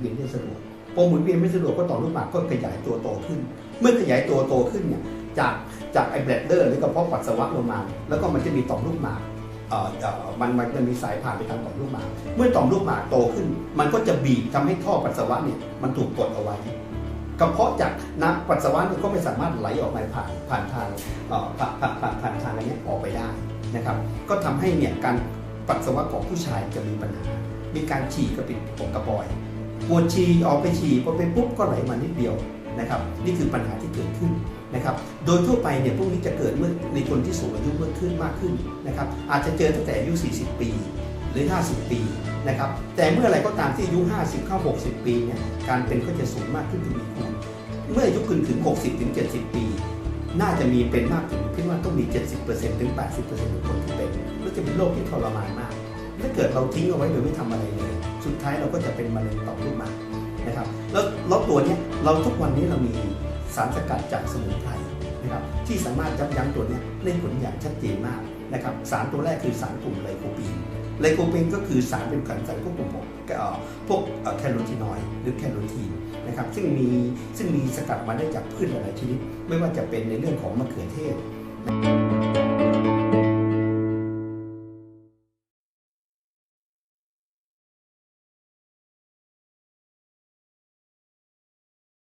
เวียนได้สะดวกพอหมุนเวียนไม่สะดวกก็ต่อมลูกหมากก็ขยายตัวโตขึ้นเมื่อขยายตัวโตขึ้นเนี่ยจากไอ้แบลดเดอร์หรือกระเพาะปัสสาวะลงมาแล้วก็มันจะมีต่อมลูกหมากมันมีสายผ่านไปทางต่อมลูกหมากเมื่อต่อมลูกหมากโตขึ้นมันก็จะบีบทำให้ท่อปัสสาวะเนี่ยมันถูกกดเอาไว้กระเพาะจากน้ำปัสสาวะเนี่ยก็ไม่สามารถไหลออกมาผ่านทางอันนี้ออกไปได้นะครับก็ทำให้เนี่ยการปัสสาวะของผู้ชายจะมีปัญหามีการฉี่กระปิดกระปอยปวดฉี่ออกไปฉี่พอไปปุ๊บก็ไหลมานิดเดียวนะครับนี่คือปัญหาที่เกิดขึ้นนะครับโดยทั่วไปเนี่ยพวกนี้จะเกิดเมื่อในคนที่สูงอายุมากขึ้นนะครับอาจจะเจอตั้งแต่อายุ40 ปีหรือ50 ปีนะครับแต่เมื่อไรก็ตามที่อายุ50เข้า60 ปีเนี่ยการเป็นก็จะสูงมากขึ้นทวีคูณเมื่ออายุถึง60ถึง70 ปีน่าจะมีเป็นมากถึงคิดว่าต้องมี 70% ถึง 80% ของคนที่เป็นแล้วจะเป็นโรคที่ทรมานมากถ้าเกิดเราทิ้งเอาไว้โดยไม่ทำอะไรเลยสุดท้ายเราก็จะเป็นมะเร็งต่อมลูกหมากนะครับแล้วตัวนี้เราทุกวันนี้เรามีสารสกัดจากสมุนไพรนะครับที่สามารถยับยั้งตัวนี้ได้ผลอย่างชัดเจนมากนะครับสารตัวแรกคือสารกลุ่มไลโคปีนไลโคปีนก็คือสารเป็นสารควบคุมพวกแคโรทีนอยด์หรือแคโรทีนนะครับซึ่งมีสกัดมาได้จากพืชหลายชนิดไม่ว่าจะเป็นในเรื่องของมะเขือเทศ